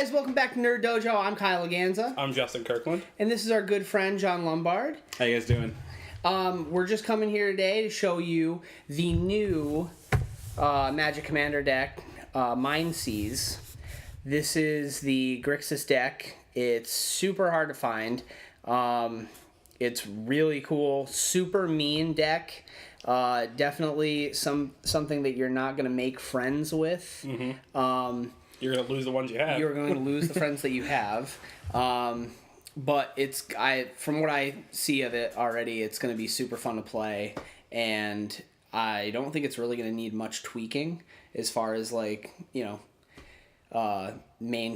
guys, welcome back to Nerd Dojo. I'm Kyle Laganza. I'm Justin Kirkland. And this is our good friend, John Lombard. How you guys doing? We're just coming here today to show you the new Magic Commander deck, Mind Seize. This is the Grixis deck. It's super hard to find. It's really cool, super mean deck. Definitely something that you're not going to make friends with. Mm-hmm. You're going to lose the ones you have. You're going to lose the friends that you have. But from what I see of it already, it's going to be super fun to play. And I don't think it's really going to need much tweaking as far as main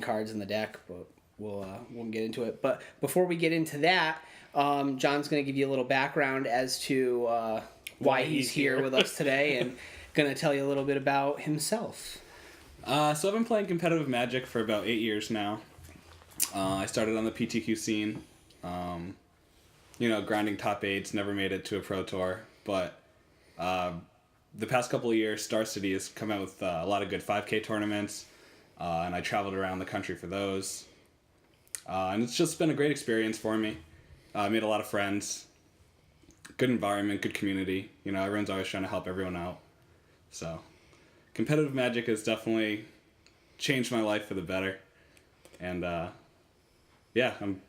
cards in the deck. But we'll get into it. But before we get into that, John's going to give you a little background as to why he's here with us today, and going to tell you a little bit about himself. So I've been playing competitive Magic for about 8 years now. I started on the PTQ scene, grinding top 8s, never made it to a Pro Tour, but the past couple of years, Star City has come out with a lot of good 5K tournaments, and I traveled around the country for those. And it's just been a great experience for me. I made a lot of friends, good environment, good community. Everyone's always trying to help everyone out. So competitive Magic has definitely changed my life for the better. And I'm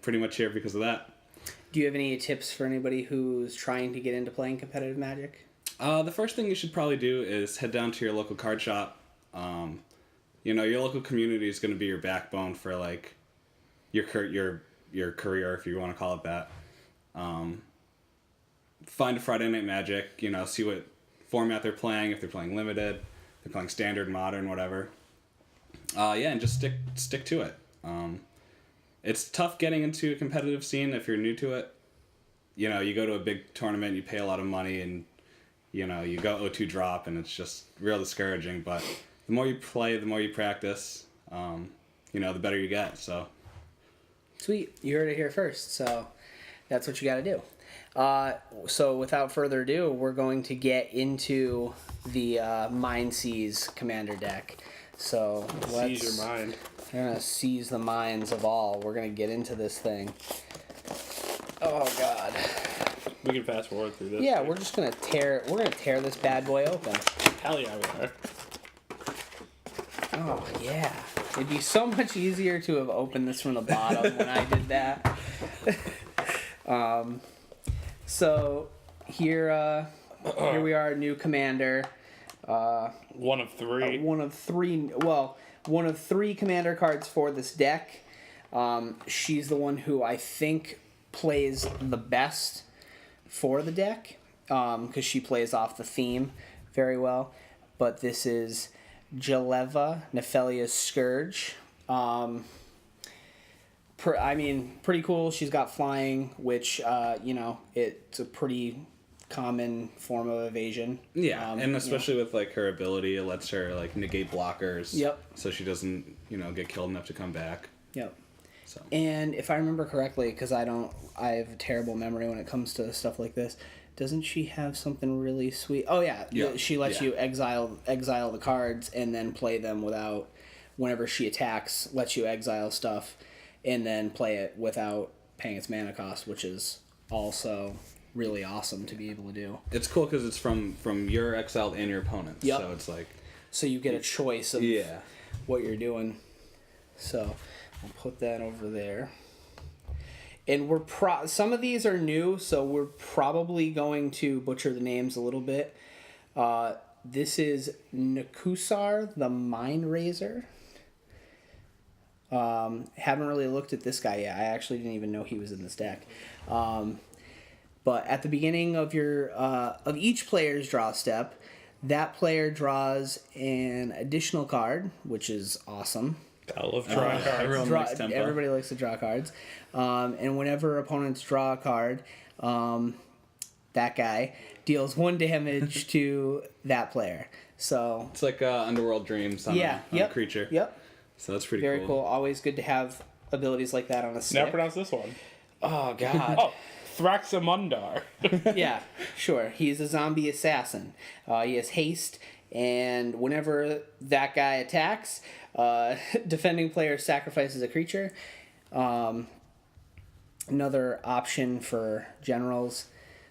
pretty much here because of that. Do you have any tips for anybody who's trying to get into playing competitive Magic? The first thing you should probably do is head down to your local card shop. Your local community is going to be your backbone for your career, if you want to call it that. Find a Friday Night Magic, see what format they're playing, if they're playing limited, they're playing standard, modern, whatever. And just stick to it. It's tough getting into a competitive scene if you're new to it. You go to a big tournament, you pay a lot of money, and you go 0-2 drop, and it's just real discouraging. But the more you play, the more you practice, the better you get. So sweet, you heard it here first. So that's what you got to do. So without further ado, we're going to get into the Mind Seize Commander deck. So let's seize your mind. We're gonna seize the minds of all. We're gonna get into this thing. Oh God. We can fast forward through this. Yeah, we're just gonna tear. We're gonna tear this bad boy open. Hell yeah, we are. Oh yeah. It'd be so much easier to have opened this from the bottom when I did that. So here we are, new commander. One of three. One of three commander cards for this deck. She's the one who I think plays the best for the deck, because she plays off the theme very well. But this is Jeleva, Nephelia's Scourge. Pretty cool. She's got flying, which, it's a pretty common form of evasion. Yeah, and especially with her ability, it lets her negate blockers. Yep. So she doesn't, get killed enough to come back. Yep. So. And if I remember correctly, because I have a terrible memory when it comes to stuff like this, doesn't she have something really sweet? Oh yeah, she lets you exile the cards and then play them without. Whenever she attacks, lets you exile stuff, and then play it without paying its mana cost, which is also really awesome to be able to do. It's cool because it's from your exiled and your opponent's. Yep. So it's so you get a choice of what you're doing. So I'll put that over there. And some of these are new, so we're probably going to butcher the names a little bit. This is Nakusar, the Mind Razor. Haven't really looked at this guy yet. I actually didn't even know he was in this deck. But at the beginning of of each player's draw step, that player draws an additional card, which is awesome. I love drawing cards. Everybody likes to draw cards. And whenever opponents draw a card, that guy deals 1 damage to that player. So it's like Underworld Dreams on a creature. Yep. So that's pretty Very cool. Always good to have abilities like that on a stick. Now pronounce this one. Oh, God. Oh, Thraxamundar. Yeah, sure. He's a zombie assassin. He has haste, And whenever that guy attacks, defending player sacrifices a creature. Another option for generals,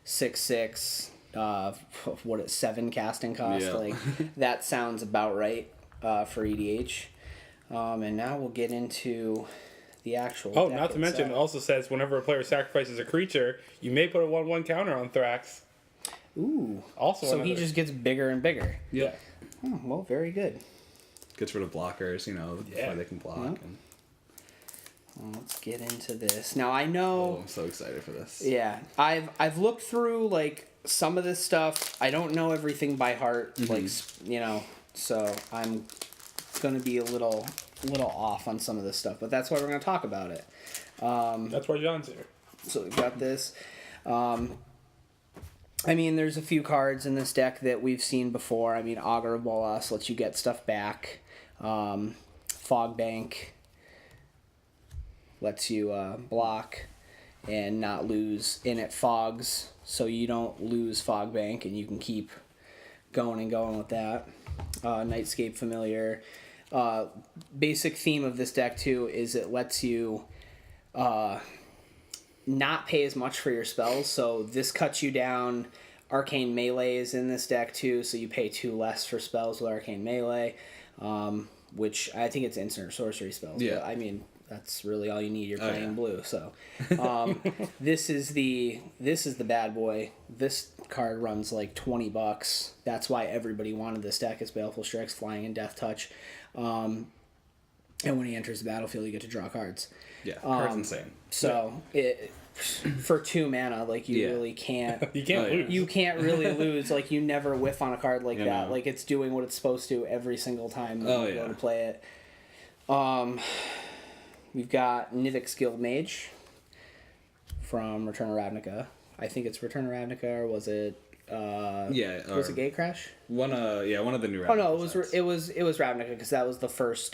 6/6. 7 casting cost? Yeah. Like that sounds about right for EDH. And now we'll get into the actual. Oh, deck not to mention, it itself. also says whenever a player sacrifices a creature, you may put a 1/1 counter on Thrax. Ooh. Also, So he just gets bigger and bigger. Yeah. Oh, well, very good. Gets rid of blockers, before they can block. Yeah. And, Let's get into this. Now I know. I'm so excited for this. Yeah, I've looked through like some of this stuff. I don't know everything by heart, like so I'm gonna be a little off on some of this stuff. But that's why we're gonna talk about it. That's why John's here. So we got this. I mean, there's a few cards in this deck that we've seen before. I mean, Augur of Bolas lets you get stuff back. Fog Bank lets you block and not lose, and it fogs, so you don't lose Fog Bank, and you can keep going with that. Nightscape Familiar. Basic theme of this deck, too, is it lets you not pay as much for your spells, so this cuts you down. Arcane Melee is in this deck, too, so you pay 2 less for spells with Arcane Melee, which I think it's instant or sorcery spells. Yeah. But, I mean, that's really all you need. You're playing blue, so this is the bad boy. This card runs like $20. That's why everybody wanted this deck. Is Baleful Strix, Flying, and Death Touch. And when he enters the battlefield, you get to draw cards. Yeah, card's insane. So for 2 mana, like you really can't. You can't lose. You can't really lose. Like you never whiff on a card like that. know. Like it's doing what it's supposed to every single time you go to play it. We've got Nivix Guild Mage from Return of Ravnica. I think it's Return of Ravnica, or was it? Was it Gatecrash? One of the new. Oh no, it was Ravnica, because that was the first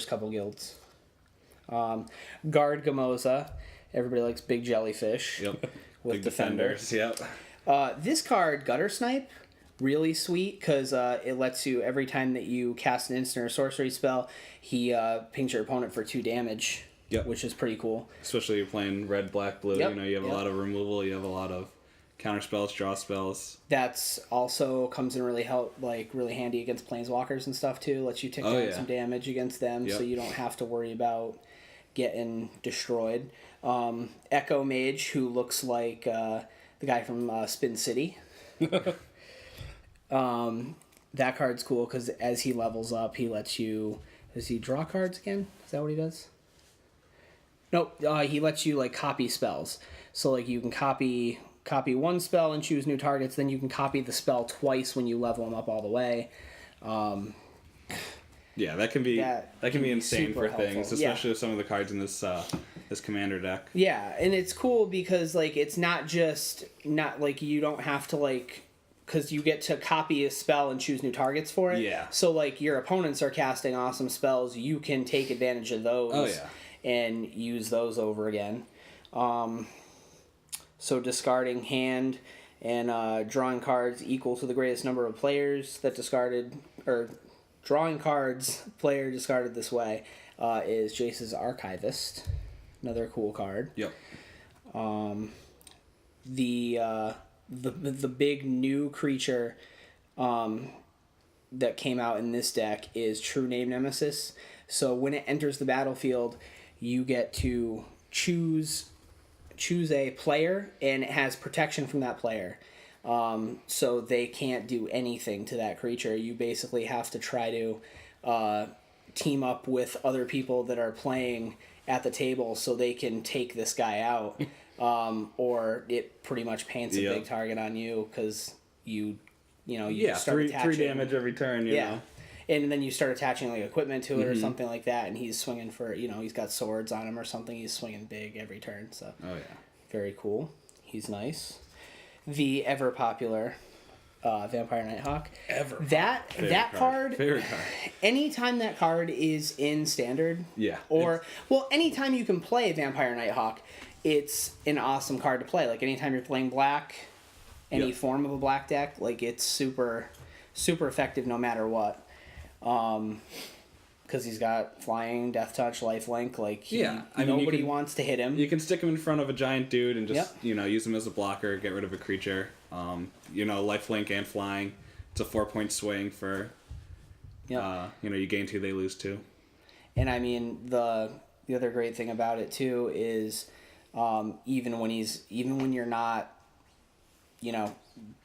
couple guilds. Guard Gamoza. Everybody likes big jellyfish. Yep. With Big defenders. Yep. This card, Gutter Snipe, really sweet, because it lets you, every time that you cast an instant or sorcery spell, he pings your opponent for 2 damage. Yep. Which is pretty cool. Especially you're playing red, black, blue. Yep. You have a lot of removal. You have a lot of counter spells, draw spells. That's also comes in really handy against planeswalkers and stuff too. Lets you take down some damage against them, so you don't have to worry about getting destroyed. Echo Mage, who looks like the guy from Spin City. That card's cool because as he levels up, he lets you. Does he draw cards again? Is that what he does? Nope. He lets you like copy spells. So like you can copy one spell and choose new targets. Then you can copy the spell twice when you level them up all the way. Yeah, that can be insane for helpful. things, especially with some of the cards in this commander deck. Yeah, and it's cool because like it's not like you don't have to like, because you get to copy a spell and choose new targets for it. Yeah. So like your opponents are casting awesome spells, you can take advantage of those. Oh yeah. And use those over again. So discarding hand and drawing cards equal to the greatest number of players that discarded, or drawing cards player discarded this way, is Jace's Archivist. Another cool card. Yep. The big new creature that came out in this deck is True Name Nemesis. So when it enters the battlefield, you get to choose a player, and it has protection from that player. So they can't do anything to that creature. You basically have to try to team up with other people that are playing at the table so they can take this guy out. Or it pretty much paints a big target on you because you start attaching 3 damage every turn. You know. And then you start attaching like equipment to it or something like that, and he's swinging for, he's got swords on him or something. He's swinging big every turn. So very cool. He's nice. The ever popular Vampire Nighthawk. That card. Favorite card. Anytime that card is in standard. Yeah. Anytime you can play Vampire Nighthawk, it's an awesome card to play. Like anytime you're playing black, any form of a black deck, like it's super super effective no matter what. Because he's got flying, death touch, lifelink. Like, nobody wants to hit him. You can stick him in front of a giant dude and just, Yep. Use him as a blocker, get rid of a creature. Lifelink and flying. It's a 4-point swing for, you gain 2, they lose 2. And I mean, the other great thing about it too is, even when you're not,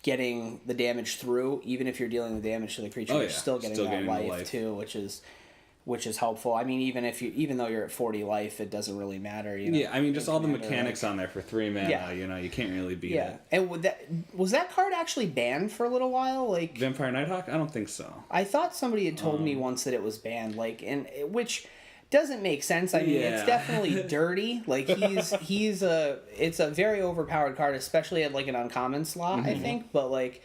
getting the damage through, even if you're dealing the damage to the creature, you're still getting that life too, which is helpful. I mean, even though you're at 40 life, it doesn't really matter. Yeah, I mean, just all the mechanics on there for 3 mana. You can't really beat it. And was that card actually banned for a little while? Like Vampire Nighthawk? I don't think so. I thought somebody had told me once that it was banned. Like, which doesn't make sense. I mean, it's definitely dirty. Like it's a very overpowered card, especially at like an uncommon slot. I think, but like,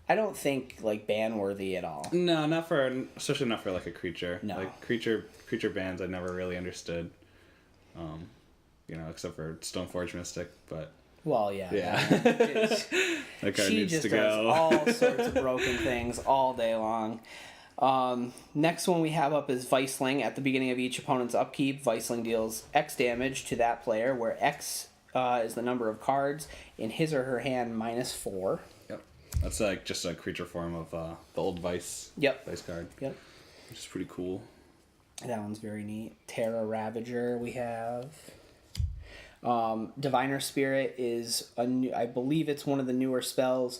I don't think like ban worthy at all. No, especially not for like a creature. No. Like creature bans I never really understood. Except for Stoneforge Mystic, but well, yeah. That card she needs just to does go. all sorts of broken things all day long. Next one we have up is Viceling. At the beginning of each opponent's upkeep, Viceling deals X damage to that player, where X is the number of cards in his or her hand minus 4. Yep. That's like just a creature form of the old Vice. Yep. Vice card. Yep. Which is pretty cool. That one's very neat. Terra Ravager we have. Diviner Spirit is I believe it's one of the newer spells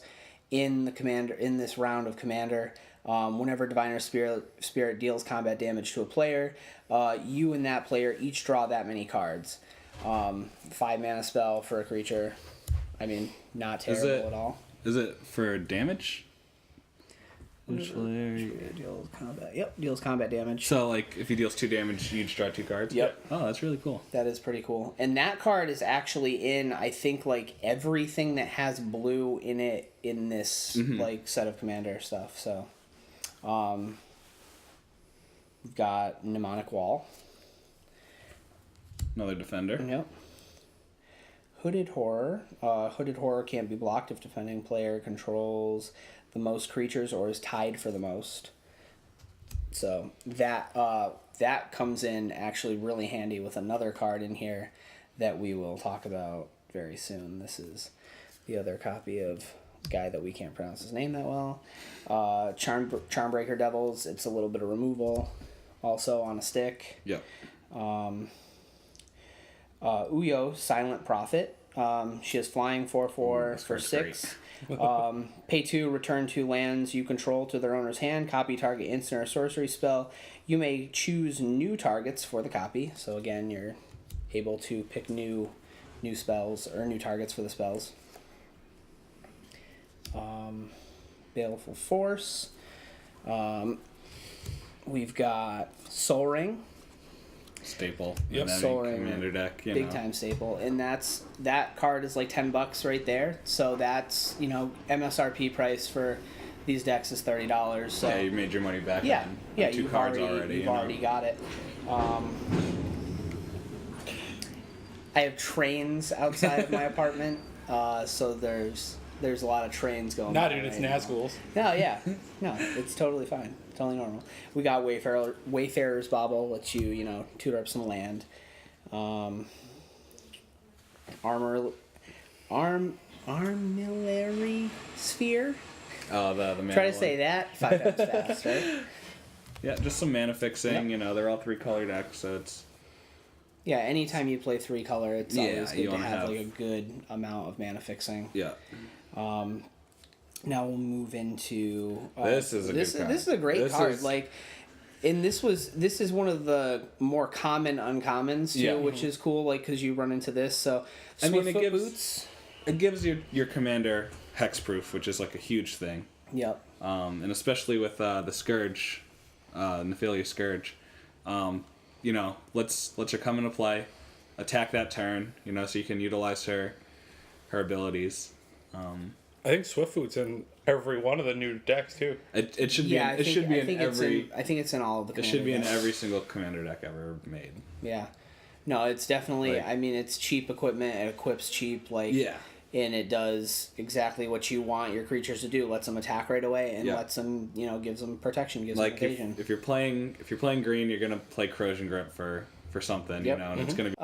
in this round of Commander. Whenever Diviner Spirit deals combat damage to a player, you and that player each draw that many cards. 5 mana spell for a creature. I mean, not terrible at all. Is it for damage? Deals combat. Yep, deals combat damage. So, like, if he deals 2 damage, you each draw 2 cards? Yep. Oh, that's really cool. That is pretty cool. And that card is actually in, I think, like, everything that has blue in it in this, like, set of Commander stuff. So, we've got Mnemonic Wall. Another defender. Yep. Hooded Horror. Hooded Horror can't be blocked if defending player controls the most creatures or is tied for the most. So that comes in actually really handy with another card in here that we will talk about very soon. This is the other copy of a guy that we can't pronounce his name that well. Charmbreaker Devils. It's a little bit of removal, also on a stick. Yep. Uyo, Silent Prophet. She has flying 4/4 for 6. Pay 2, return 2 lands you control to their owner's hand. Copy target instant or sorcery spell. You may choose new targets for the copy. So again, you're able to pick new spells or new targets for the spells. Baleful Force. We've got Soul Ring. Staple. Yep. In any Soul Ring, Commander deck. Big time staple. And that card is like $10 right there. So that's, MSRP price for these decks is $30. So Yeah, you made your money back. yeah, on yeah, 2 you've cards already you know. already got it. I have trains outside of my apartment, so there's a lot of trains going. Nah, on dude, it's right now. Nazguls. No, yeah, no, it's totally fine, totally normal. We got Wayfarer's Bauble, lets you tutor up some land. Armillary Sphere. Oh, the mana Try to one. say that 5 times fast, right? Yeah, just some mana fixing. Yep. They're all 3-color decks, so it's... Yeah, anytime you play 3 color, it's always good you to wanna have have- like a good amount of mana fixing. Yeah. Now we'll move into This is a good card. This is a great This card. is- Like, and this is one of the more common uncommons too, Yeah. which is cool. Like, because you run into this. So I mean, Swiftfoot Boots. It gives your commander hexproof, which is like a huge thing. Yep. And especially with the Scourge, Nephilia Scourge, let's her come into play, attack that turn, so you can utilize her abilities. I think Swiftfoot's in every one of the new decks too. It should be. Yeah, It should be in every. I think it's in all of the. It should be in decks. every single commander deck ever made. Yeah. No, it's definitely. Like- I mean, it's cheap equipment. It equips cheap. Like. Yeah. and it does exactly what you want your creatures to do. Lets them attack right away, and lets them, gives them protection, gives them evasion. If you're playing green, you're gonna play Corrosion Grip for something, and it's gonna be.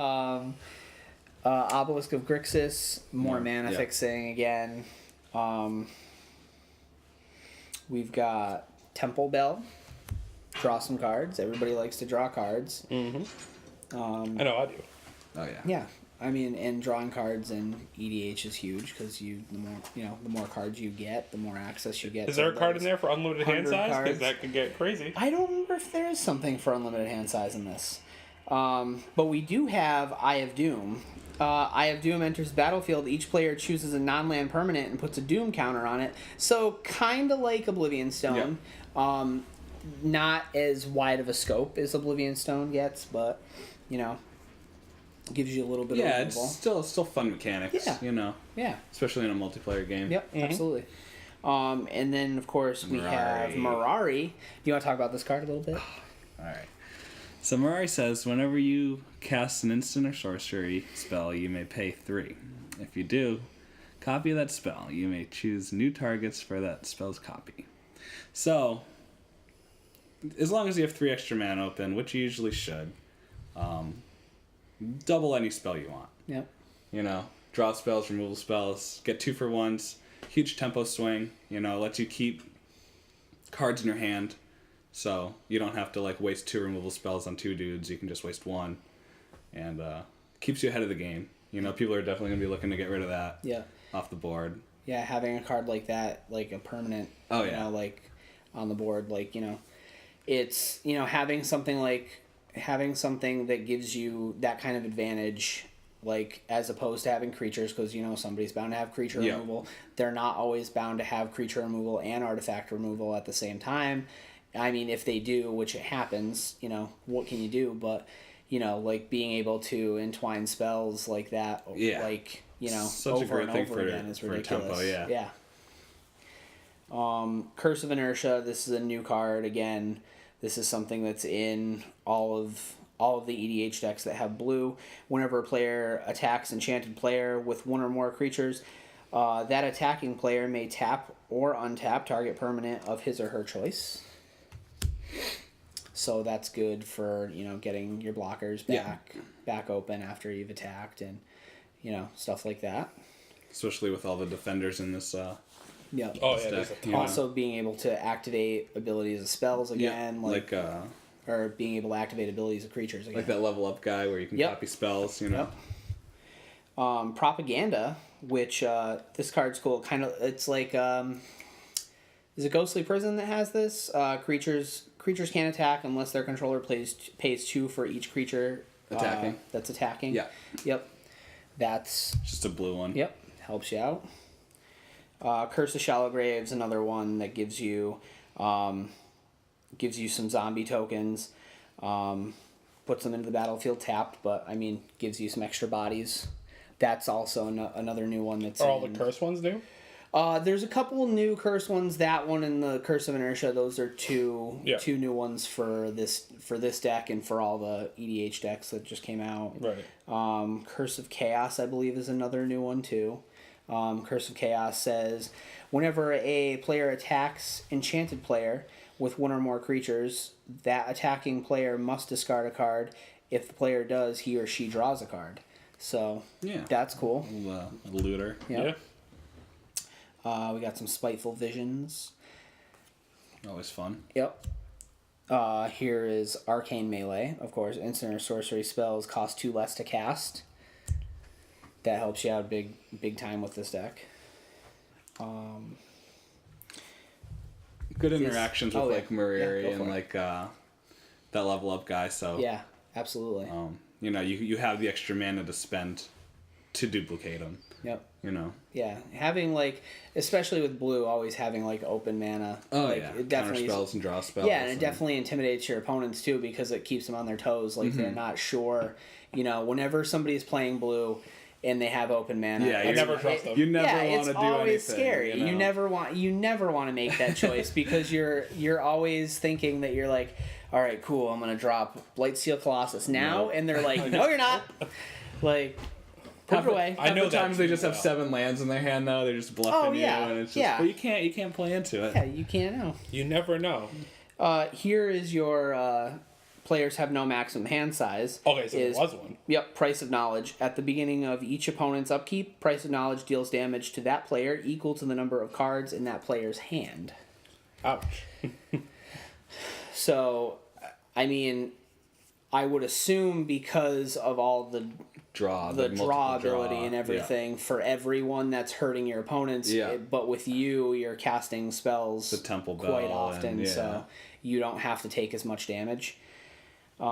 Obelisk of Grixis, more mana fixing again. We've got Temple Bell. Draw some cards. Everybody likes to draw cards. Mm-hmm. I know I do. Oh yeah. Yeah. I mean, and drawing cards in EDH is huge because the more cards you get, the more access you get. Is there a card in there for unlimited hand size? Because that could get crazy. I don't remember if there is something for unlimited hand size in this. But we do have Eye of Doom. Eye of Doom enters the battlefield. Each player chooses a non-land permanent and puts a Doom counter on it. So kind of like Oblivion Stone. Yep. Not as wide of a scope as Oblivion Stone gets, but gives you a little bit of it's still fun mechanics. Yeah. Especially in a multiplayer game. Yep, absolutely. And then of course we have Mirari. Do you want to talk about this card a little bit? All right. So Mirari says, whenever you cast an instant or sorcery spell, you may pay 3. If you do, copy that spell. You may choose new targets for that spell's copy. So, as long as you have 3 extra mana open, which you usually should, double any spell you want. Yep. Draw spells, removal spells, get 2 for 1s, huge tempo swing, lets you keep cards in your hand. So you don't have to waste 2 removal spells on 2 dudes. You can just waste 1, and keeps you ahead of the game. People are definitely gonna be looking to get rid of that. Off the board. Yeah, having a card like that, like a permanent. Oh yeah. On the board, it's having something that gives you that kind of advantage. As opposed to having creatures, because somebody's bound to have creature removal. They're not always bound to have creature removal and artifact removal at the same time. I mean, if they do, which it happens, what can you do? But, being able to entwine spells like that, such over a great and thing over again is ridiculous. Tempo, yeah. Curse of Inertia, this is a new card. Again, this is something that's in all of the EDH decks that have blue. Whenever a player attacks enchanted player with 1 or more creatures, that attacking player may tap or untap target permanent of his or her choice. So that's good for, getting your blockers back open after you've attacked and, stuff like that. Especially with all the defenders in this Yep. Oh, yeah. Also being able to activate abilities of spells again. Or being able to activate abilities of creatures again. Like that level up guy where you can copy spells, Yep. Propaganda, which this card's cool. Kind of, it's like... is it Ghostly Prison that has this? Creatures can't attack unless their controller pays 2 for each creature attacking. That's attacking. Yeah. Yep. That's just a blue one. Yep. Helps you out. Curse of Shallow Graves, another one that gives you some zombie tokens. Puts them into the battlefield tapped, but gives you some extra bodies. That's also another new one that's. Are all the curse ones new? There's a couple new curse ones. That one and the Curse of Inertia. Those are two new ones for this deck and for all the EDH decks that just came out. Right. Curse of Chaos, I believe, is another new one too. Curse of Chaos says, whenever a player attacks enchanted player with 1 or more creatures, that attacking player must discard a card. If the player does, he or she draws a card. So that's cool. A looter. Yep. Yeah. We got some Spiteful Visions. Always fun. Yep. Here is Arcane Melee. Of course, instant or sorcery spells cost 2 less to cast. That helps you out big time with this deck. Good interactions with Mirari and that level up guy. So yeah, absolutely. You have the extra mana to spend to duplicate them. Yep. Yeah, having especially with blue, always having open mana. Oh yeah, it definitely counter spells and draw spells. Yeah, and it definitely intimidates your opponents too because it keeps them on their toes. They're not sure. Whenever somebody's playing blue and they have open mana, I never trust them. You never want to do anything. It's always scary. You never want to make that choice because you're always thinking that you're like, all right, cool, I'm gonna drop Blightsteel Colossus now, and they're like, no, you're not. Put it away. I know Half the that times they too just have well. 7 lands in their hand though. They're just bluffing yeah, you, and it's just yeah. but you can't play into it. Yeah, you can't know. You never know. Here is your players have no maximum hand size. Okay, so there was one. Yep, price of knowledge. At the beginning of each opponent's upkeep, price of knowledge deals damage to that player equal to the number of cards in that player's hand. Ouch. So, I mean, I would assume because of all the Draw draw ability and everything for everyone that's hurting your opponents. Yeah. But with you, you're casting spells The Temple quite Bell often, and, so you don't have to take as much damage. We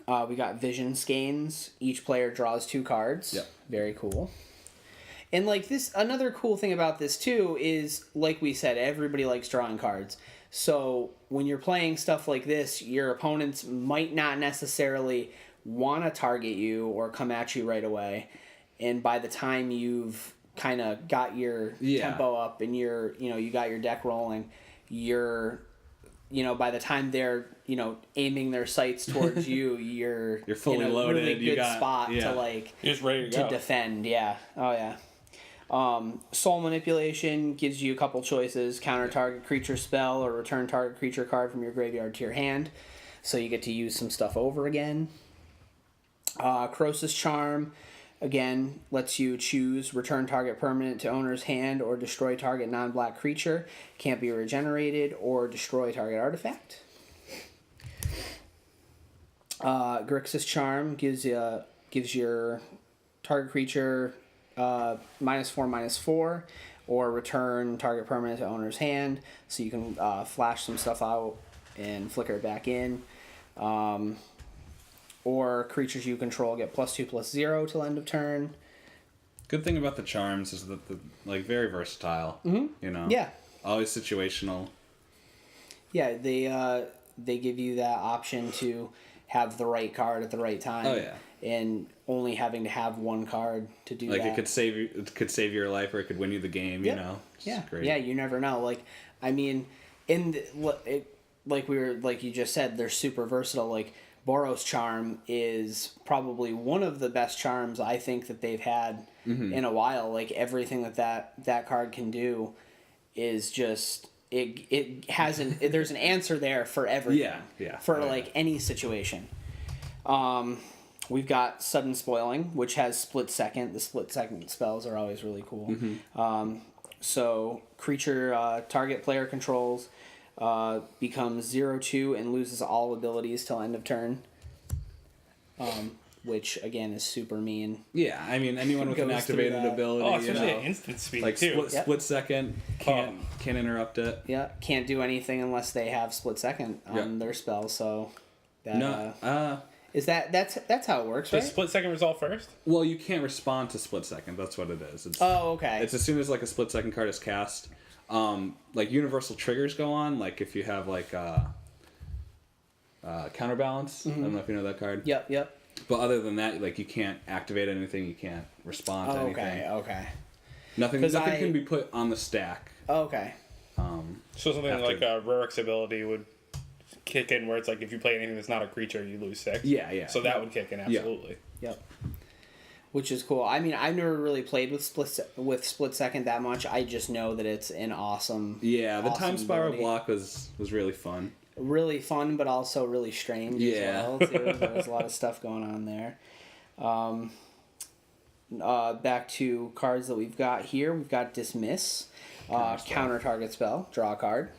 got Vision Skeins. Each player draws 2 cards. Yep. Very cool. And like this, another cool thing about this too is, like we said, everybody likes drawing cards. So when you're playing stuff like this, your opponents might not necessarily want to target you or come at you right away. And by the time you've kind of got your tempo up and you got your deck rolling, by the time they're, aiming their sights towards you, you're fully in a loaded. really good spot to like You're just ready to go. defend. Yeah. Oh yeah. Soul Manipulation gives you a couple choices: counter target creature spell or return target creature card from your graveyard to your hand. So you get to use some stuff over again. Croesus Charm, again, lets you choose return target permanent to owner's hand or destroy target non-black creature. Can't be regenerated or destroy target artifact. Grixis Charm gives your target creature -4/-4 or return target permanent to owner's hand, so you can flash some stuff out and flicker it back in. Or creatures you control get +2/+0 till end of turn. Good thing about the charms is that they're very versatile. Mm-hmm. Yeah. Always situational. Yeah, they give you that option to have the right card at the right time. Oh yeah. And only having to have one card to do that. It could save your life, or it could win you the game. Yep. It's Yeah. great. Yeah, you never know. Like, I mean, like you just said, they're super versatile. Like, Boros Charm is probably one of the best charms I think that they've had in a while. Like, everything that card can do is just there's an answer there for everything. Yeah. For like any situation. We've got Sudden Spoiling, which has Split Second. The Split Second spells are always really cool. So creature target player controls becomes 0/2 and loses all abilities till end of turn. Which again is super mean. Yeah, I mean anyone with an Goes through activated that. ability. Oh, especially at instant speed like too. split second can't interrupt it. Yeah, can't do anything unless they have Split Second on their spell. So that that's how it works, right? Does split second resolve first? Well, you can't respond to split second. That's what it is. Oh, okay. It's as soon as like a split second card is cast. Like universal triggers go on. Like if you have like counterbalance. I don't know if you know that card. Yep. But other than that, like you can't activate anything. You can't respond to anything. Okay. Nothing can be put on the stack. Okay. So something like a Rurik's ability would kick in, where it's like if you play anything that's not a creature, you lose 6. Yeah. So that would kick in absolutely. Yep. Which is cool. I mean, I've never really played with Split Second that much. I just know that it's an awesome. Yeah, the awesome time spiral ability. block was really fun. Really fun, but also really strange as well, too. There's a lot of stuff going on there. Back to cards that we've got here. We've got Dismiss. Counter target spell. Draw a card.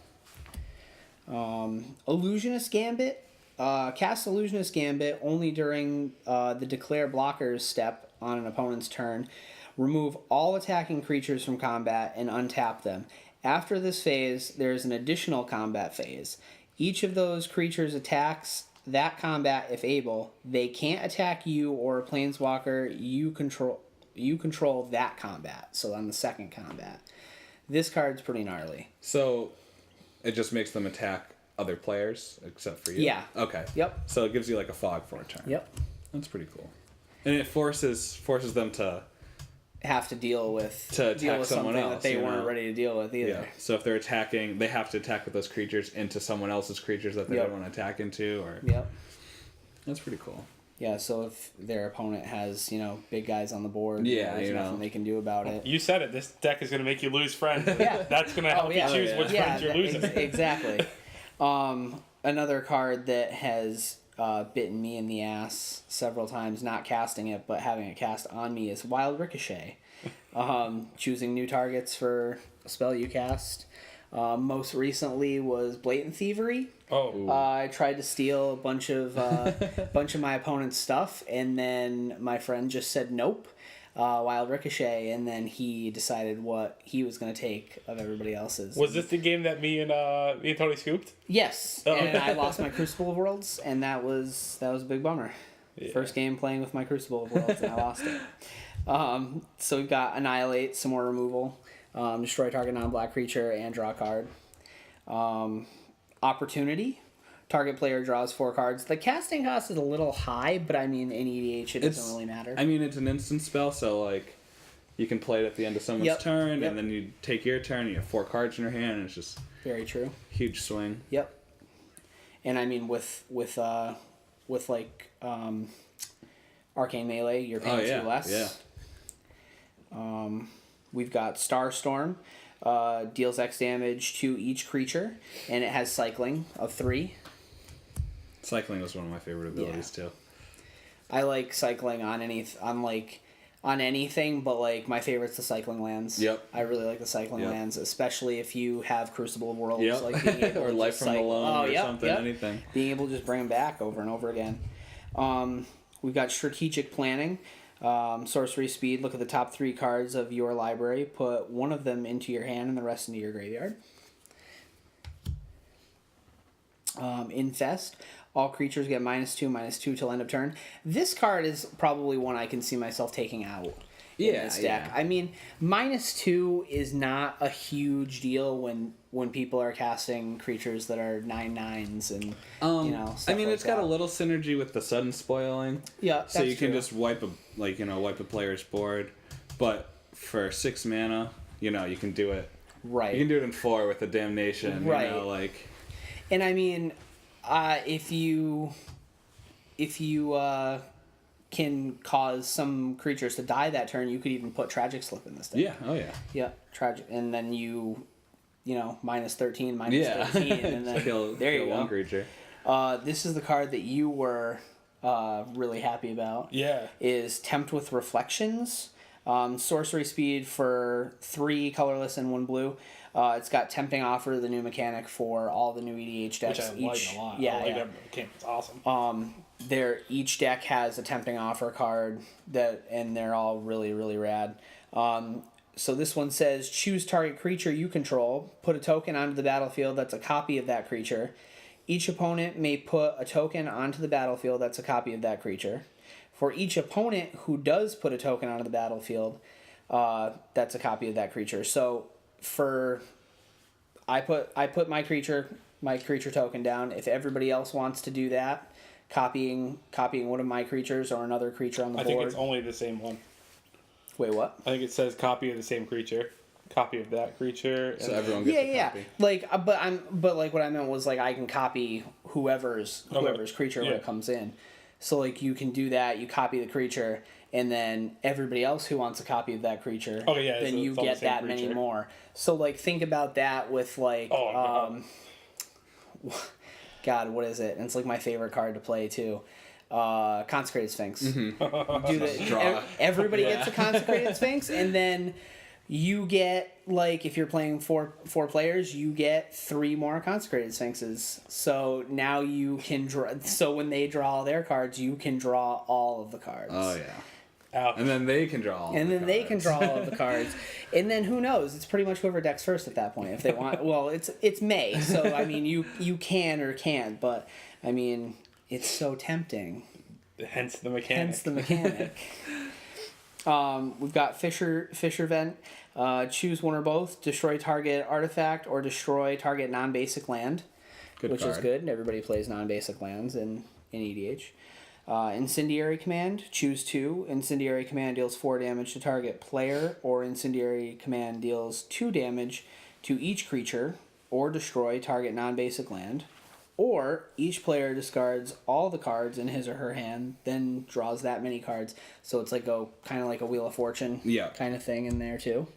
Illusionist Gambit. Cast Illusionist Gambit only during the Declare Blockers step on an opponent's turn. Remove all attacking creatures from combat and untap them. After this phase, there is an additional combat phase. Each of those creatures attacks that combat if able. They can't attack you or a planeswalker you control that combat. So on the second combat. This card's pretty gnarly. So it just makes them attack other players except for you? Yeah. Okay. Yep. So it gives you like a fog for a turn. Yep. That's pretty cool. And it forces them to have to deal with attack someone something else that they weren't ready to deal with either. Yeah. So if they're attacking, they have to attack with those creatures into someone else's creatures that they don't want to attack into. Or Yep. That's pretty cool. Yeah, so if their opponent has, big guys on the board, Yeah, there's nothing they can do about it. You said it. This deck is going to make you lose friends. Yeah. That's going to help you choose which friends you're losing. Exactly. Another card that has bitten me in the ass several times, not casting it, but having it cast on me, is Wild Ricochet. Choosing new targets for a spell you cast. Most recently was Blatant Thievery. Oh. I tried to steal a bunch of my opponent's stuff, and then my friend just said nope, Wild Ricochet, and then he decided what he was going to take of everybody else's. Was this the game that me and Tony scooped? Yes, and I lost my Crucible of Worlds, and that was a big bummer. Yeah. First game playing with my Crucible of Worlds, and I lost it. So we've got Annihilate, some more removal, destroy target non-black creature, and draw a card. Opportunity. Target player draws 4 cards. The casting cost is a little high, but I mean, in EDH, it doesn't really matter. I mean, it's an instant spell, so, like, you can play it at the end of someone's turn, and then you take your turn, you have 4 cards in your hand, and it's just... Very true. Huge swing. Yep. And I mean, with Arcane Melee, you're paying 2 less. Yeah. We've got Starstorm. Deals X damage to each creature, and it has cycling of 3. Cycling was one of my favorite abilities too. I like cycling on anything, but like my favorite's the cycling lands. Yep. I really like the cycling lands, especially if you have Crucible of Worlds, yep. like being able or to Life from the Loam or something, anything. Being able to just bring them back over and over again. We've got Strategic Planning. Sorcery speed, look at the top 3 cards of your library, put one of them into your hand and the rest into your graveyard. Infest, all creatures get -2/-2 till end of turn. This card is probably one I can see myself taking out in this deck. I mean, -2 is not a huge deal when people are casting creatures that are 9/9s and stuff I mean, like it's got a little synergy with the sudden spoiling. Yeah, so you can just wipe a player's board, but for 6 mana, you can do it. Right. You can do it in 4 with the Damnation. Right. And I mean, if you can cause some creatures to die that turn, you could even put Tragic Slip in this deck. Yeah. Oh yeah. Yeah, Tragic, and then -13, -13, and then there you go. One creature. This is the card that you were really happy about. Yeah. Is Tempt with Reflections. Sorcery speed for 3 colorless and 1 blue. It's got Tempting Offer, the new mechanic for all the new EDH decks. Which I like a lot. Yeah, It's awesome. Each deck has a Tempting Offer card and they're all really, really rad. So this one says, choose target creature you control, put a token onto the battlefield that's a copy of that creature. Each opponent may put a token onto the battlefield that's a copy of that creature. For each opponent who does put a token onto the battlefield, that's a copy of that creature. So I put my creature token down. If everybody else wants to do that, copying one of my creatures or another creature on the board. I think it's only the same one. Wait, what? I think it says copy of the same creature, copy of that creature. So everyone gets a copy. Like, but like what I meant was like I can copy whoever's creature when it comes in. So like you can do that. You copy the creature, and then everybody else who wants a copy of that creature, then you get that many more. So like think about that with like, God, what is it? And it's like my favorite card to play too. Consecrated Sphinx. Mm-hmm. Everybody gets a Consecrated Sphinx, and then you get, like, if you're playing four players, you get 3 more Consecrated Sphinxes. So now you can draw. So when they draw their cards, you can draw all of the cards. Oh yeah. Ouch. And then they can draw all they can draw all of the cards. And then who knows? It's pretty much whoever decks first at that point if they want. Well, it's May, so I mean you can or can't, but I mean it's so tempting. Hence the mechanic. We've got Fisher Vent. Choose one or both. Destroy target artifact or destroy target non-basic land. Which is good. Everybody plays non-basic lands in EDH. Incendiary Command, choose 2. Incendiary Command deals 4 damage to target player, or Incendiary Command deals 2 damage to each creature, or destroy target non-basic land. Or each player discards all the cards in his or her hand, then draws that many cards. So it's like a kind of like a Wheel of Fortune kind of thing in there too.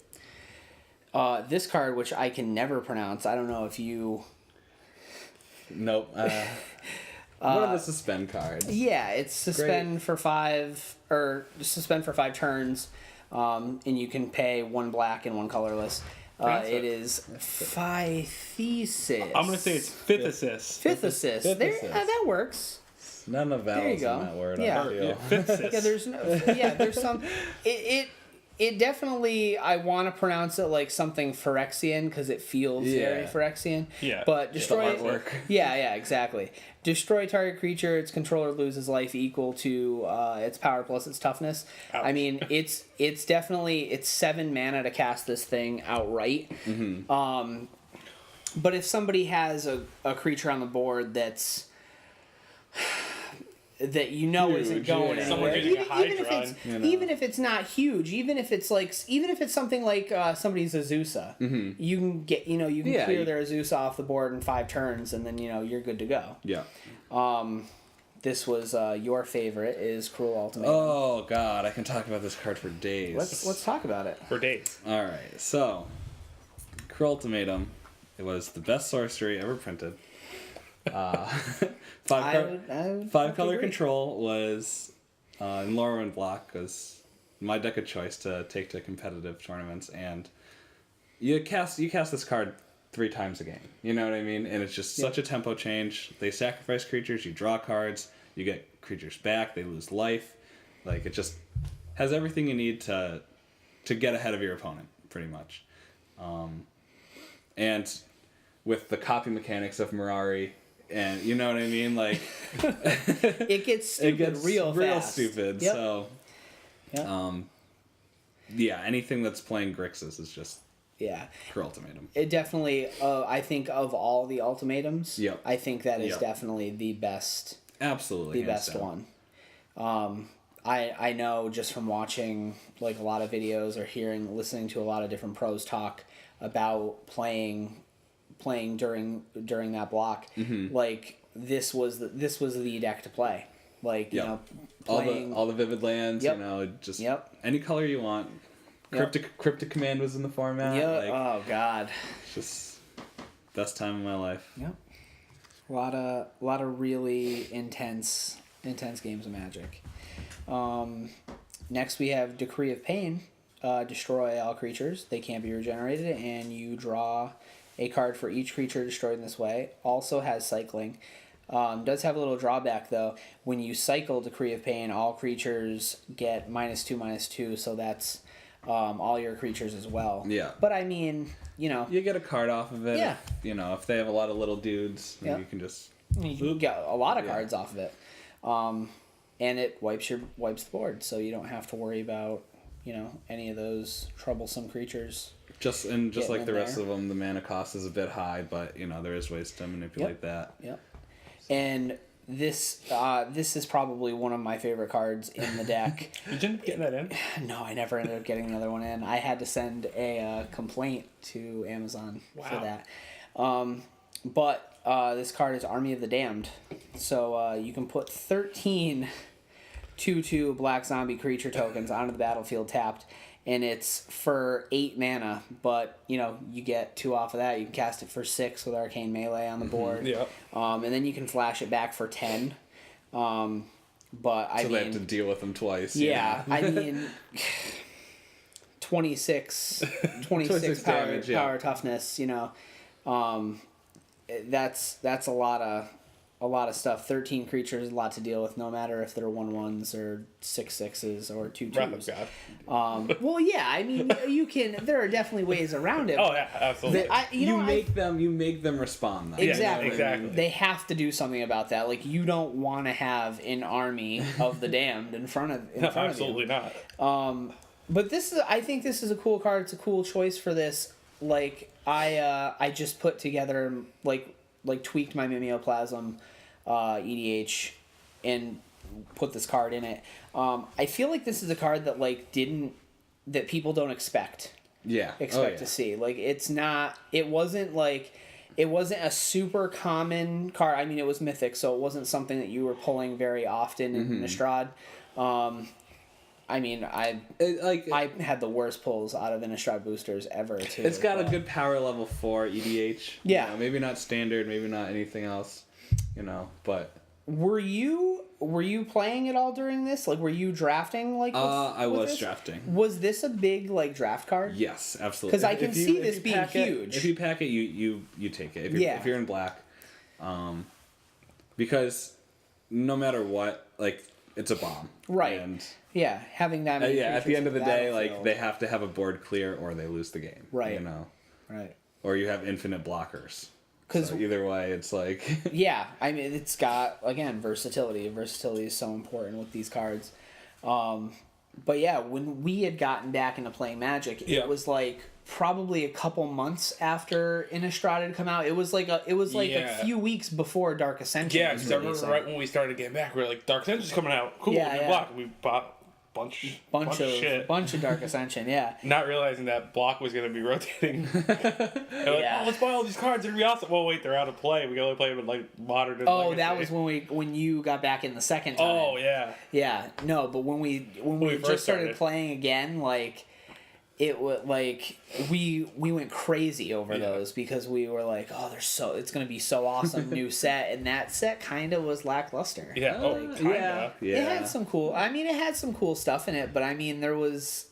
This card, which I can never pronounce, I don't know if you... Nope. What are the suspend cards? Yeah, it's suspend for 5 turns, and you can pay 1 black and 1 colorless. It is Phythesis. I'm gonna say it's Fifth Assist. Fifth Assist. There, that works. None of vowels in that word. I feel. Fifth Assist. Yeah, there's some. It definitely, I want to pronounce it like something Phyrexian because it feels very Phyrexian. Yeah. But destroy the artwork. Yeah, exactly. Destroy target creature. Its controller loses life equal to its power plus its toughness. Ouch. I mean, it's definitely 7 mana to cast this thing outright. Mm-hmm. But if somebody has a creature on the board that's that isn't going Someone anywhere. getting a Hydra, Even if it's not huge, even if it's something like somebody's Azusa, you can get clear their Azusa off the board in 5 turns, and then you're good to go. Yeah. This was your favorite is Cruel Ultimatum. Oh God, I can talk about this card for days. Let's talk about it. For days. All right, so Cruel Ultimatum. It was the best sorcery ever printed. 5 color agree. control was in Lorwyn block was my deck of choice to take to competitive tournaments, and you cast this card 3 times a game. You know what I mean? And it's just such a tempo change. They sacrifice creatures, you draw cards, you get creatures back, they lose life. Like it just has everything you need to get ahead of your opponent, pretty much. And with the copy mechanics of Mirari. And you know what I mean? Like it gets stupid real fast. Stupid. Yep. So anything that's playing Grixis is just Cruel Ultimatum. It definitely I think of all the ultimatums, I think that is definitely the best. Absolutely. The best one. I know just from watching like a lot of videos or listening to a lot of different pros talk about playing during that block, like this was the deck to play. Like playing all the vivid lands, just any color you want. Cryptic Command was in the format. Yeah. Like, oh God. It's just best time of my life. Yep. A lot of really intense games of Magic. Next we have Decree of Pain. Destroy all creatures. They can't be regenerated, and you draw a card for each creature destroyed in this way. Also has cycling. Does have a little drawback though. When you cycle Decree of Pain, all creatures get -2/-2, so that's all your creatures as well. Yeah. But I mean, you get a card off of it. Yeah. If they have a lot of little dudes, you can just you get a lot of cards off of it. And it wipes the board, so you don't have to worry about any of those troublesome creatures. Just like the rest of them, the mana cost is a bit high, but there is ways to manipulate that. Yep. And this is probably one of my favorite cards in the deck. Did you end up getting that in? No, I never ended up getting the other one in. I had to send a complaint to Amazon for that. But this card is Army of the Damned. So you can put 13 2/2 black zombie creature tokens onto the battlefield tapped, and it's for 8 mana, but you get 2 off of that. You can cast it for 6 with Arcane Melee on the board. Yep. And then you can flash it back for 10. But they have to deal with them twice. Yeah, I mean 26 power toughness, that's a lot of stuff. 13 creatures is a lot to deal with, no matter if they're 1/1s or 6/6s or 2/2s. Wrath of God. Well, yeah, I mean, there are definitely ways around it. Oh yeah, absolutely. You make them respond. Though. Exactly. Exactly. They have to do something about that. Like, you don't want to have an army of the damned in front of you. Absolutely not. But I think this is a cool card. It's a cool choice for this. Like, I just put together like tweaked my Mimeoplasm EDH and put this card in it. I feel like this is a card that that people don't expect. Yeah. To see. Like, it wasn't like It wasn't a super common card. I mean, it was mythic, so it wasn't something that you were pulling very often in Innistrad. I mean, I had the worst pulls out of Innistrad boosters ever, too. It's got a good power level for EDH. Yeah. You know, maybe not standard, maybe not anything else, you know, but... Were you playing it all during this? Like, were you drafting, like, I was this? drafting. Was this a big, like, draft card? Yes, absolutely. Because I can see this being huge. If you pack it, you take it. If you're in black. Because no matter what, like, it's a bomb. Right. And yeah, having that many at the end of the day, like, battlefield. they have to have a board clear or they lose the game. Right. You know? Right. Or you have infinite blockers. 'Cause- So either way, it's like... Yeah, I mean, it's got, again, versatility. Versatility is so important with these cards. But yeah, when we had gotten back into playing Magic, it was like probably a couple months after Innistrad had come out. It was like a few weeks before Dark Ascension. Yeah, was because I remember releasing. right when we started getting back, we were like, Dark Ascension's coming out. Cool, Yeah, we'll be yeah. block. We bought bunch of shit. Bunch of Dark Ascension, yeah. Not realizing that block was going to be rotating. Yeah. Oh, let's buy all these cards. They're going to be awesome. Well, wait, they're out of play. We can only play them in, like, Modern and Oh, Legacy. that was when you got back in the second time. Oh, yeah. Yeah, no, but when we we just first started started. playing again, like it was like we went crazy over those because we were like, oh, it's gonna be so awesome new set, and that set kind of was lackluster. Yeah, kinda. It had some cool. I mean, it had some cool stuff in it, but I mean, there was.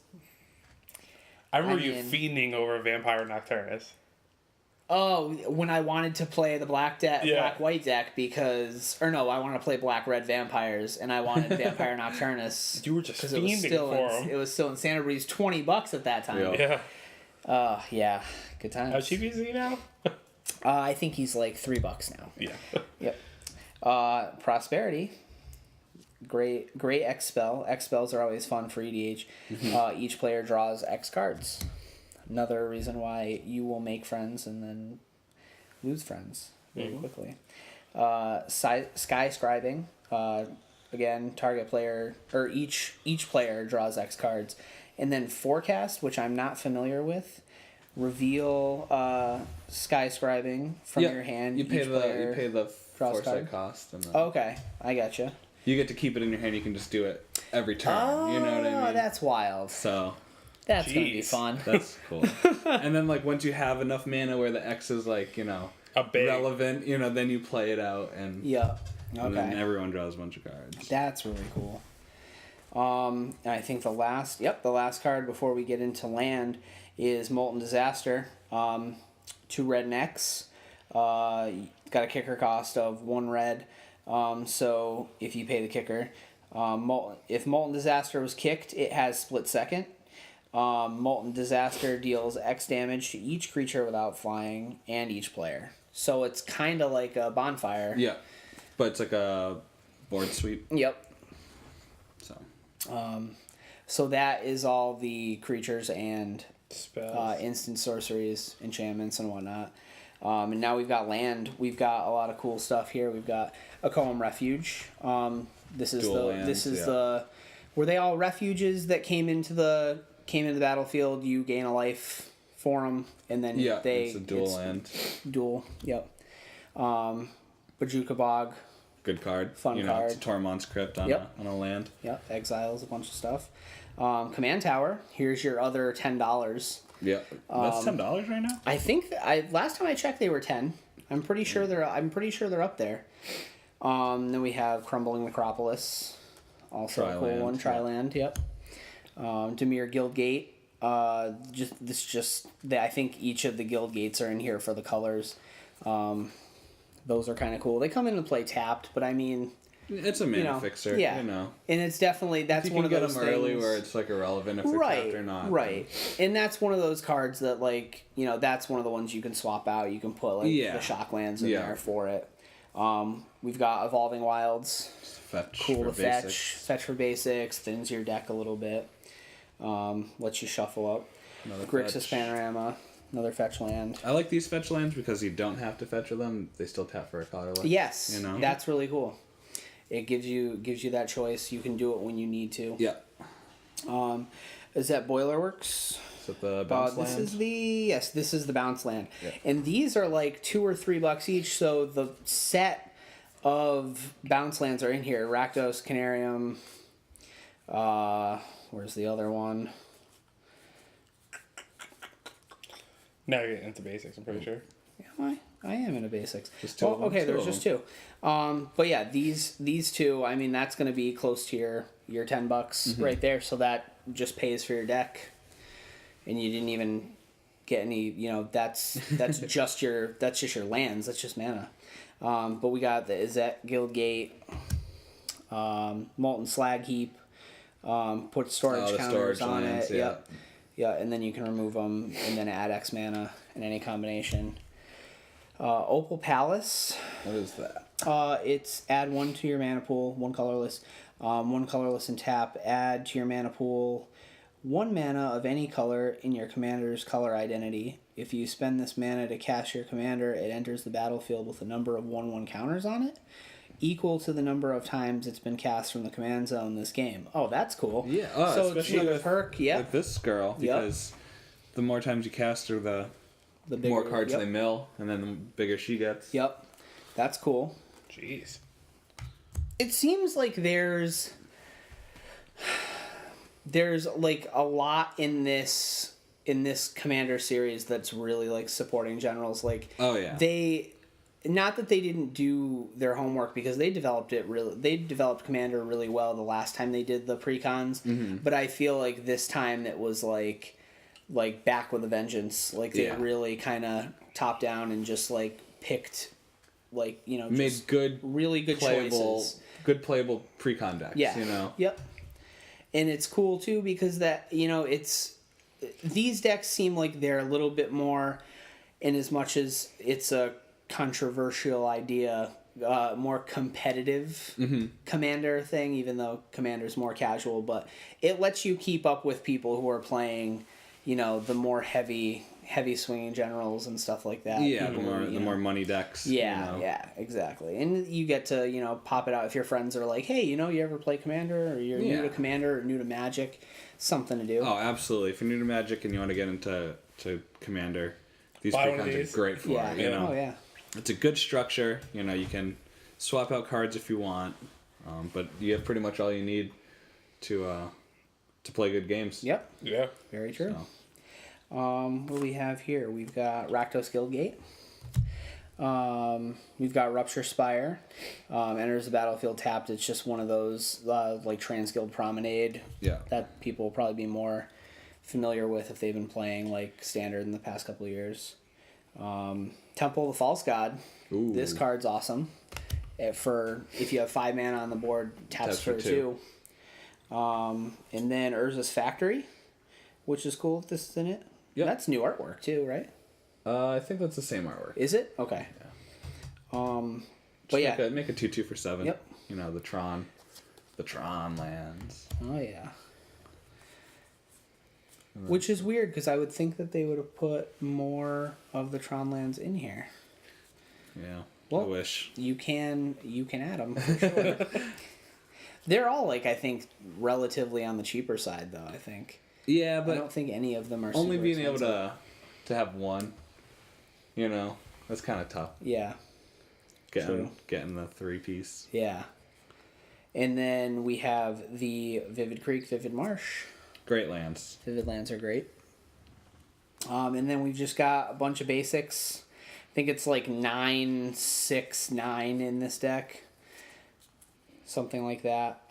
I remember you fiending over Vampire Nocturnus. Oh, when I wanted to play the black white deck because, or no, I wanted to play black red vampires and I wanted Vampire Nocturnus. You were just because fiending for him. It was still in standard, but he's $20 at that time. Yeah. Yeah. Good times. How cheap is he now? I think he's like $3 now. Yeah. Yep. Prosperity. Great X spell. X spells are always fun for EDH. Each player draws X cards. Another reason why you will make friends and then lose friends very quickly. Sky scribing. Again, target player or each player draws X cards, and then forecast, which I'm not familiar with. Reveal sky scribing from your hand. You pay the draws foresight card. cost. And Okay, I gotcha. you get to keep it in your hand. You can just do it every turn. You know what I mean? That's wild. So That's gonna be Jeez. fun. that's cool. And then like once you have enough mana where the X is like, you know, A big. relevant, you know, then you play it out and, Yeah. and then Okay. everyone draws a bunch of cards. That's really cool. And I think the last card before we get into land is Molten Disaster. 2 red and X. Got a kicker cost of 1 red. So if you pay the kicker, if Molten Disaster was kicked, it has split second. Molten Disaster deals X damage to each creature without flying and each player. So it's kind of like a bonfire. Yeah. But it's like a board sweep. Yep. So So that is all the creatures and Spells. instant sorceries, enchantments, and whatnot. And now we've got land. We've got a lot of cool stuff here. We've got a Koem Refuge. This is Dual lands, the were they all refuges that came into the battlefield? You gain a life for them, and then it's a dual land. Dual. Yep. Bajuka Bog. Good card. Fun card. It's a Tormod's Crypt on, on a land. Yep. Exiles a bunch of stuff. Command Tower. Here's your other $10. Yeah. That's $10 right now? I think last time I checked they were 10. I'm pretty sure they're up there. Then we have Crumbling Necropolis, also a cool Triland, one. Triland, yep. Dimir Guildgate. I think each of the guild gates are in here for the colors. Those are kind of cool. They come into play tapped, but I mean, It's a mana fixer. yeah. You know. And it's definitely that's You one can of get those them early things- where it's like irrelevant if they're tapped or not. Right. And that's one of those cards that, like, that's one of the ones you can swap out. You can put, like, the shock lands in there for it. We've got Evolving Wilds. Fetch Cool for to fetch. basics. Fetch for basics. Thins your deck a little bit. Lets you shuffle up. Another Grixis fetch. Panorama. Another fetch land. I like these fetch lands because you don't have to fetch with them. They still tap for a colorless. Yes. You know? That's really cool. It gives you that choice. You can do it when you need to. Yeah. Is that Boilerworks? Is it the bounce This land? this is the bounce land, Yeah. and these are like $2 or $3 each. So the set of bounce lands are in here: Rakdos, Canarium. Where's the other one? Now you're getting into basics, I'm pretty sure. Yeah, I am into basics. Just two of them? Okay, Two there's of just two. But yeah, these two. I mean, that's going to be close to your $10 right there. So that just pays for your deck, and you didn't even get any. You know, that's just your lands. That's just mana. But we got the Izzet Guildgate, Molten Slag Heap. Put storage counters storage on lands, it. yeah. Yep. Yeah, and then you can remove them, and then add X mana in any combination. Opal Palace. What is that? It's add 1 to your mana pool, 1 colorless. 1 colorless and tap. Add to your mana pool 1 mana of any color in your commander's color identity. If you spend this mana to cast your commander, it enters the battlefield with a number of 1/1 counters on it, equal to the number of times it's been cast from the command zone this game. Oh, that's cool. Yeah, so especially it's a with, perk. Yeah, with this girl, because the more times you cast her, the bigger, more cards they mill, and then the bigger she gets. Yep, that's cool. Jeez. It seems like there's like a lot in this commander series that's really like supporting generals. Like, Oh yeah. they, not that they didn't do their homework, because they developed commander really well the last time they did the precons. But I feel like this time it was like back with a vengeance. Like they really kind of top down and just like picked, like, you know, made just good, really good playable, choices. good playable pre-con decks. Yeah. You know. Yep. And it's cool too, because that, you know, these decks seem like they're a little bit more, in as much as it's a controversial idea, more competitive commander thing, even though commander's more casual, but it lets you keep up with people who are playing, you know, the more heavy swinging generals and stuff like that. Yeah, People the more money decks. Yeah, you know. yeah, exactly. And you get to, you know, pop it out if your friends are like, hey, you know, you ever play Commander, or you're new to Commander or new to Magic, something to do. Oh, absolutely. If you're new to Magic and you want to get into Commander, these Buy one of precons are these. great for Yeah. it. You know? Oh, yeah. It's a good structure. You know, you can swap out cards if you want, but you have pretty much all you need to play good games. Yep. Yeah. Very true. So. What do we have here? We've got Rakdos Guildgate. We've got Rupture Spire. Enters the battlefield tapped. It's just one of those like Transguild Promenade that people will probably be more familiar with if they've been playing like Standard in the past couple of years. Temple of the False God. Ooh. This card's awesome. If you have 5 mana on the board, taps for 2. And then Urza's Factory, which is cool if this is in it. Yep. That's new artwork too, right? I think that's the same artwork. Is it? Okay. But yeah. Make a 2/2 for 7. Yep. You know, the Tron lands. Oh yeah. Which is weird, because I would think that they would have put more of the Tron lands in here. Yeah. Well, I wish. You can add them for sure. They're all, like, I think, relatively on the cheaper side, though. I think. Yeah, I but don't think any of them are only super being expensive. able to have one, you know, that's kind of tough. Yeah. True. Getting the 3-piece. Yeah. And then we have the Vivid Creek, Vivid Marsh. Great lands. Vivid lands are great. And then we've just got a bunch of basics. I think it's like 9, 6, 9 in this deck. Something like that.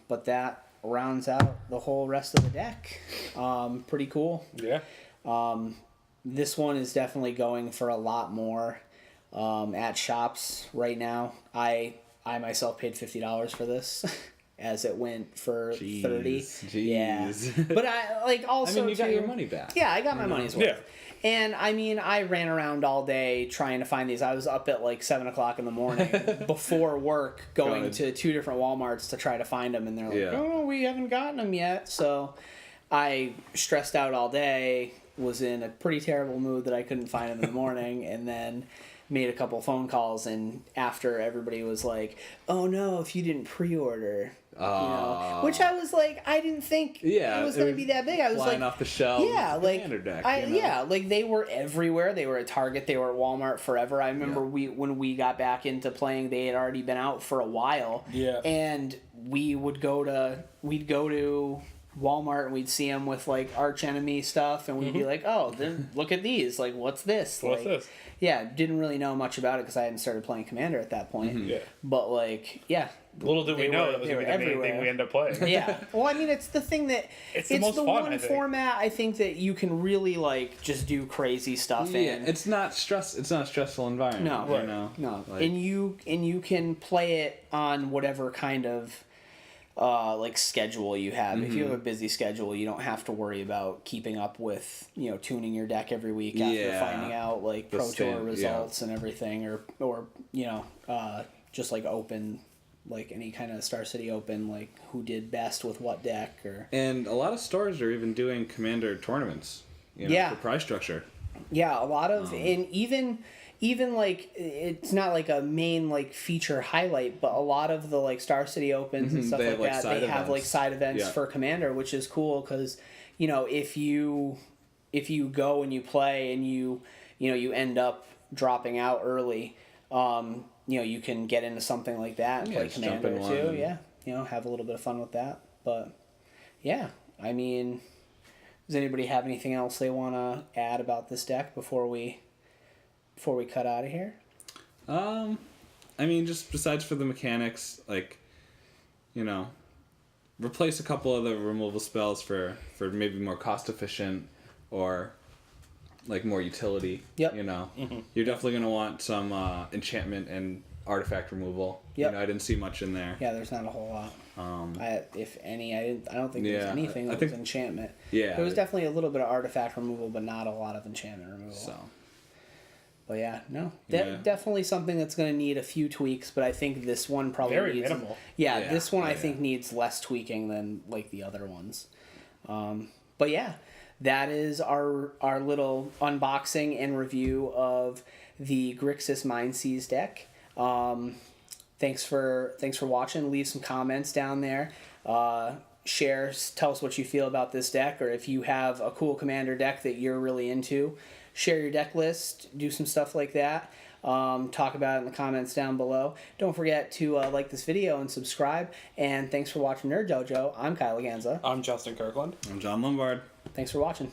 But that rounds out the whole rest of the deck. Pretty cool. Yeah. This one is definitely going for a lot more at shops right now. I myself paid $50 for this. As it went for Jeez, 30. jeez. Yeah. But I like also I mean, you got too- your money back. Yeah, I got my money's worth. Yeah. And I mean, I ran around all day trying to find these. I was up at like 7 o'clock in the morning before work, going to 2 different Walmarts to try to find them, and they're like, "Oh, we haven't gotten them yet." So I stressed out all day. Was in a pretty terrible mood that I couldn't find them in the morning, and then made a couple phone calls, and after everybody was like, "Oh no, if you didn't pre-order," which I was like, I didn't think it was going to be that big. I was flying like, off the shelves. yeah, like Commander deck, yeah, like they were everywhere. They were at Target. They were at Walmart forever. I remember when we got back into playing, they had already been out for a while. Yeah, and we'd go to Walmart and we'd see them with like arch enemy stuff, and we'd be like, "Oh, then look at these! Like, what's this? What's like, this?" Yeah, didn't really know much about it because I hadn't started playing Commander at that point. Yeah. But like, yeah. Little did we know that was going to be the main thing we end up playing. Yeah. Well, I mean, it's the thing that it's the most fun, one format I think that you can really like just do crazy stuff in. It's not a stressful environment. No, no. Like, and you can play it on whatever kind of like schedule you have. If you have a busy schedule, you don't have to worry about keeping up with tuning your deck every week after finding out like Pro Tour results and everything, or just like open, like any kind of Star City Open, like who did best with what deck. And a lot of stores are even doing Commander tournaments for prize structure. Yeah, a lot of and even like it's not like a main like feature highlight, but a lot of the like Star City Opens and stuff like that, they have like side events for Commander, which is cool because if you go and you play and you end up dropping out early, you can get into something like that and play Commander too. Yeah, have a little bit of fun with that. But yeah, I mean, does anybody have anything else they want to add about this deck before we cut out of here? I mean, just besides for the mechanics, like, replace a couple of the removal spells for maybe more cost efficient or like more utility. Yep. You're definitely going to want some enchantment and artifact removal. Yep. I didn't see much in there. Yeah, there's not a whole lot. If any, I don't think there was anything that was enchantment. Yeah. There was definitely a little bit of artifact removal, but not a lot of enchantment removal. So. But yeah, no, definitely something that's going to need a few tweaks. But I think this one probably needs minimal. Yeah, this one I think needs less tweaking than like the other ones. But yeah, that is our little unboxing and review of the Grixis Mind Seize deck. Thanks for watching. Leave some comments down there. Share, tell us what you feel about this deck, or if you have a cool Commander deck that you're really into. Share your deck list, do some stuff like that. Talk about it in the comments down below. Don't forget to like this video and subscribe. And thanks for watching Nerd Dojo. I'm Kyle Leganza. I'm Justin Kirkland. I'm John Lombard. Thanks for watching.